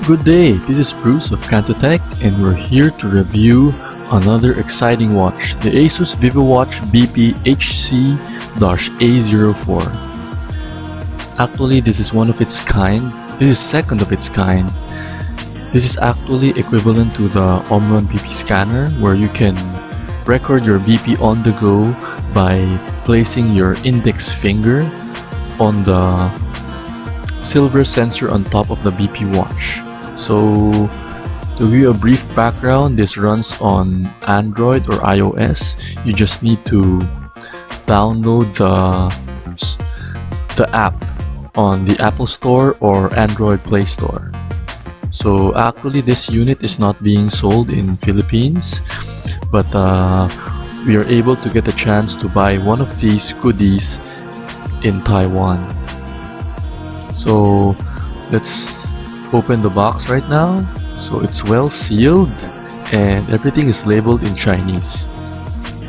Good day, this is Bruce of Tech, and we're here to review another exciting watch, the Asus Vivo Watch BP HC-A04. Actually, this is one of its kind. This is second of its kind. This is actually equivalent to the Omron BP scanner, where you can record your BP on the go by placing your index finger on the silver sensor on top of the BP watch. So, to give you a brief background, this runs on Android or iOS. You just need to download the app on the Apple Store or Android Play Store. So actually this unit is not being sold in Philippines, but we are able to get a chance to buy one of these goodies in Taiwan. So let's open the box right now. So it's well sealed and everything is labeled in Chinese.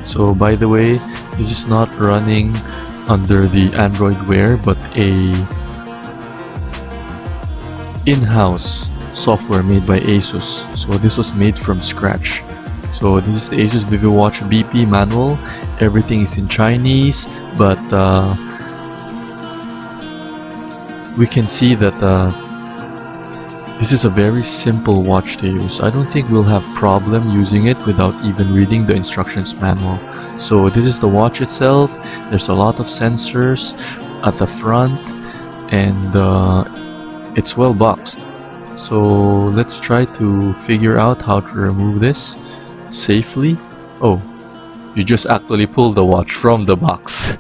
So by the way, this is not running under the Android Wear, but a in-house software made by Asus. So this was made from scratch. So this is the Asus Vivo Watch BP manual. Everything is in Chinese, but we can see that this is a very simple watch to use. I don't think we'll have problem using it without even reading the instructions manual. So this is the watch itself. There's a lot of sensors at the front, and it's well boxed. So let's try to figure out how to remove this safely. Oh, you just actually pull the watch from the box.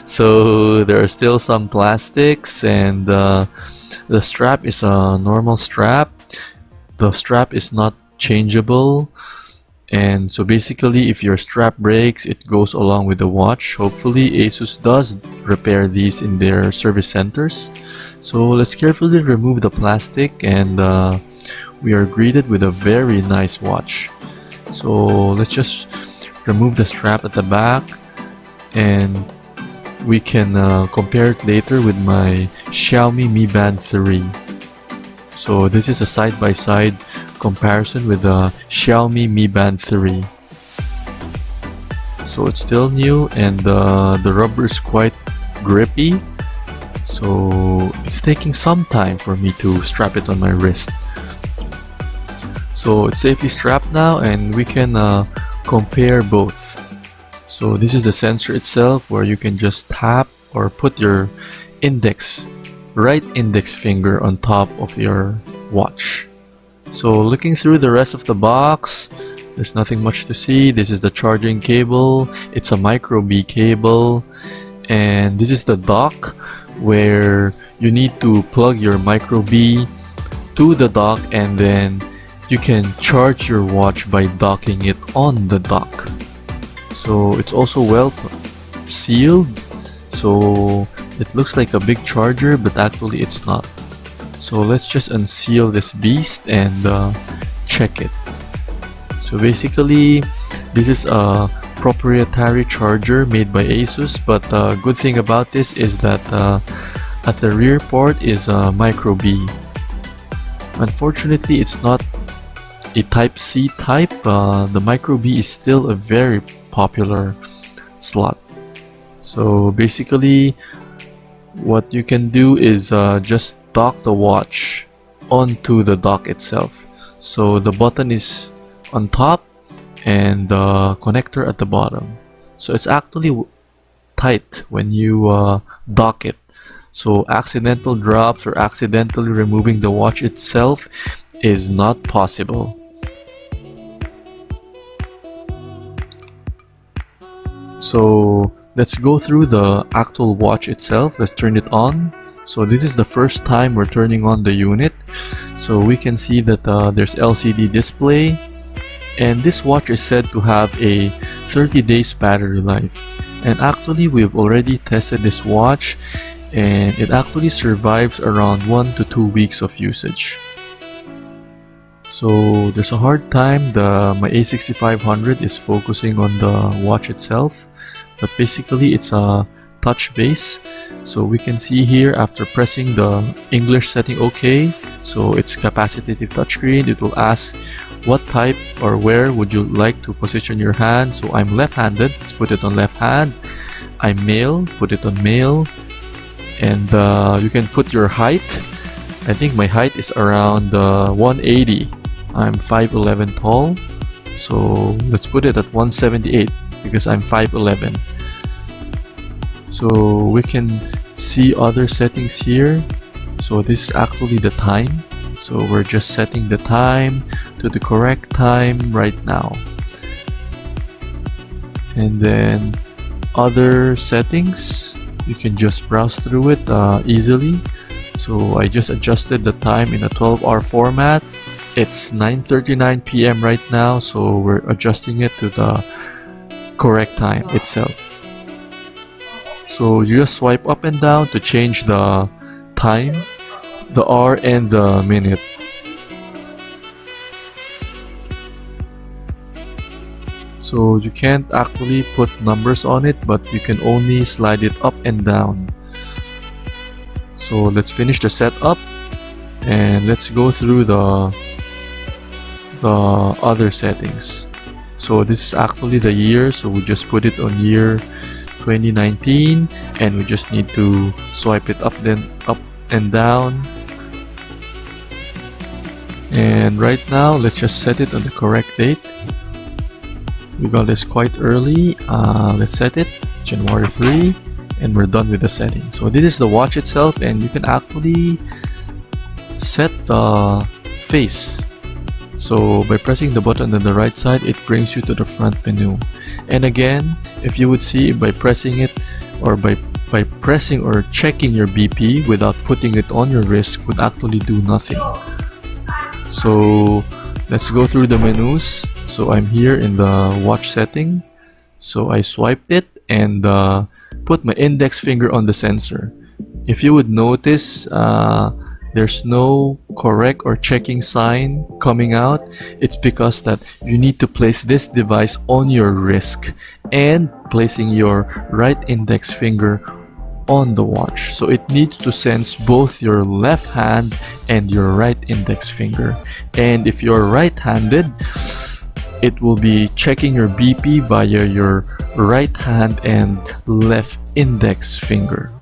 So there are still some plastics, and the strap is a normal strap. The strap is not changeable, and so basically if your strap breaks, it goes along with the watch. Hopefully Asus does repair these in their service centers. So let's carefully remove the plastic, and we are greeted with a very nice watch. So let's just remove the strap at the back, and we can compare it later with my Xiaomi Mi Band 3. So this is a side-by-side comparison with the Xiaomi Mi Band 3. So it's still new, and the rubber is quite grippy. So it's taking some time for me to strap it on my wrist. So it's safely strapped now, and we can compare both. So this is the sensor itself, where you can just tap or put your right index finger on top of your watch. So looking through the rest of the box, there's nothing much to see. This is the charging cable. It's a micro B cable, and this is the dock where you need to plug your micro B to the dock, and then you can charge your watch by docking it on the dock. So it's also well sealed, so it looks like a big charger, but actually it's not. So let's just unseal this beast and check it. So basically this is a proprietary charger made by Asus, but the good thing about this is that at the rear port is a micro B. Unfortunately, it's not a type C type. The micro B is still a very popular slot. So basically what you can do is just dock the watch onto the dock itself. So the button is on top and the connector at the bottom. So it's actually tight when you dock it. So accidental drops or accidentally removing the watch itself is not possible. So let's go through the actual watch itself. Let's turn it on. So this is the first time we're turning on the unit. So we can see that there's LCD display, and this watch is said to have a 30 days battery life. And actually we've already tested this watch, and it actually survives around 1 to 2 weeks of usage. So there's a hard time. My A6500 is focusing on the watch itself, but basically it's a touch base. So we can see here, after pressing the English setting OK, So it's capacitive touchscreen. It will ask what type or where would you like to position your hand. So I'm left-handed, let's put it on left hand. I'm male, put it on male. And you can put your height. I think my height is around 180. I'm 5'11 tall, so let's put it at 178 because I'm 5'11. So we can see other settings here. So this is actually the time. So we're just setting the time to the correct time right now. And then other settings, you can just browse through it easily. So I just adjusted the time in a 12-hour format. It's 9:39 p.m. right now, so we're adjusting it to the correct time itself. So you just swipe up and down to change the time, the hour, and the minute. So you can't actually put numbers on it, but you can only slide it up and down. So let's finish the setup and let's go through the other settings. So this is actually the year, so we just put it on year 2019, and we just need to swipe it up and down. And right now, let's just set it on the correct date. We got this quite early. Let's set it January 3, and we're done with the setting. So this is the watch itself, and you can actually set the face. So by pressing the button on the right side, it brings you to the front menu. And again, if you would see, by pressing it, or by pressing or checking your BP without putting it on your wrist would actually do nothing. So let's go through the menus. So I'm here in the watch setting. So I swiped it and put my index finger on the sensor. If you would notice, there's no correct or checking sign coming out. It's because that you need to place this device on your wrist and placing your right index finger on the watch. So it needs to sense both your left hand and your right index finger. And if you're right-handed, it will be checking your BP via your right hand and left index finger.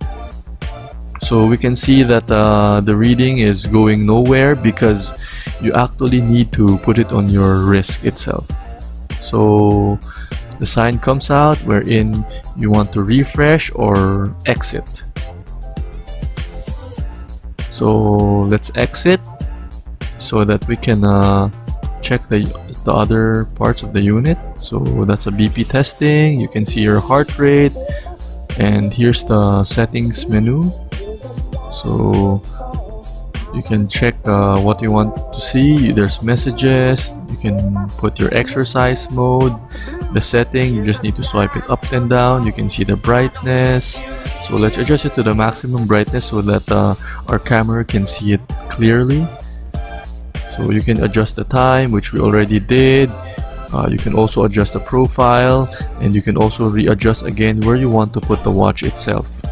So we can see that the reading is going nowhere because you actually need to put it on your wrist itself. So the sign comes out wherein you want to refresh or exit. So let's exit so that we can check the other parts of the unit. So that's a BP testing. You can see your heart rate, and here's the settings menu. So you can check what you want to see. There's messages. You can put your exercise mode, the setting. You just need to swipe it up and down. You can see the brightness. So let's adjust it to the maximum brightness so that our camera can see it clearly. So you can adjust the time, which we already did. You can also adjust the profile, and you can also readjust again where you want to put the watch itself.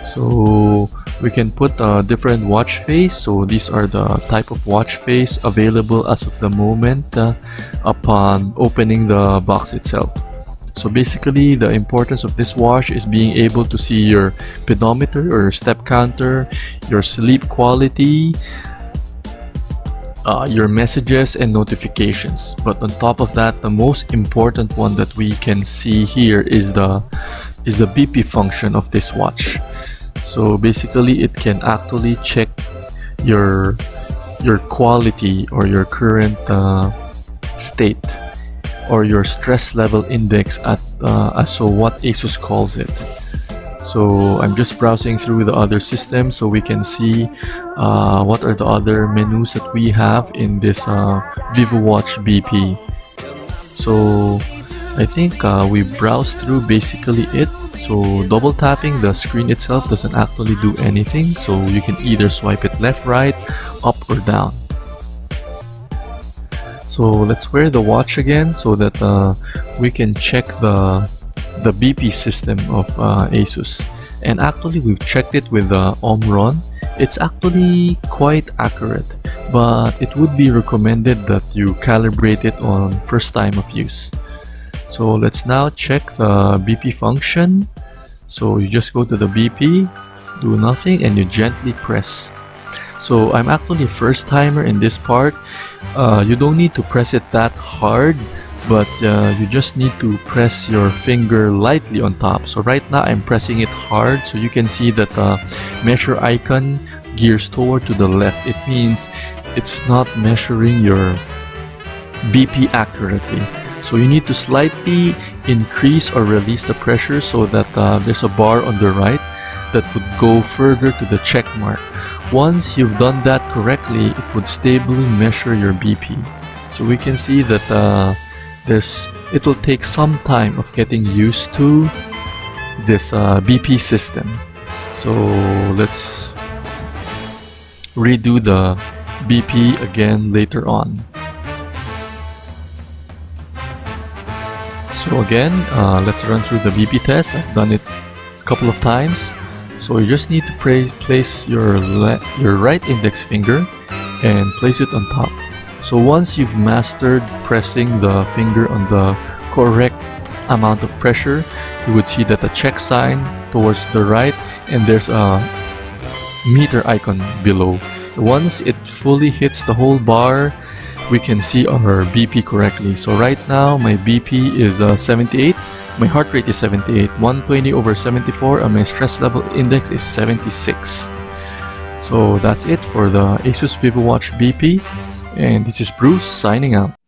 So we can put a different watch face. So these are the type of watch face available as of the moment upon opening the box itself. So basically, the importance of this watch is being able to see your pedometer or step counter, your sleep quality, your messages and notifications. But on top of that, the most important one that we can see here is the BP function of this watch. So basically, it can actually check your quality or your current state or your stress level index at so what Asus calls it. So I'm just browsing through the other systems so we can see what are the other menus that we have in this Vivo Watch BP. So I think we browsed through basically it. So double tapping the screen itself doesn't actually do anything, so you can either swipe it left, right, up or down. So let's wear the watch again so that we can check the BP system of Asus. And actually we've checked it with Omron, it's actually quite accurate, but it would be recommended that you calibrate it on first time of use. So let's now check the BP function. So you just go to the BP, do nothing, and you gently press. So I'm actually a first timer in this part. You don't need to press it that hard, but you just need to press your finger lightly on top. So right now I'm pressing it hard, so you can see that the measure icon gears toward to the left. It means it's not measuring your BP accurately. So you need to slightly increase or release the pressure so that there's a bar on the right that would go further to the check mark. Once you've done that correctly, it would stably measure your BP. So we can see that it will take some time of getting used to this BP system. So let's redo the BP again later on. So again, let's run through the BP test. I've done it a couple of times. So you just need to place your right index finger and place it on top. So once you've mastered pressing the finger on the correct amount of pressure, you would see that the check sign towards the right, and there's a meter icon below. Once it fully hits the whole bar, we can see our BP correctly. So right now my BP is 78, my heart rate is 78, 120/74, and my stress level index is 76. So that's it for the Asus Vivo Watch BP, and this is Bruce signing out.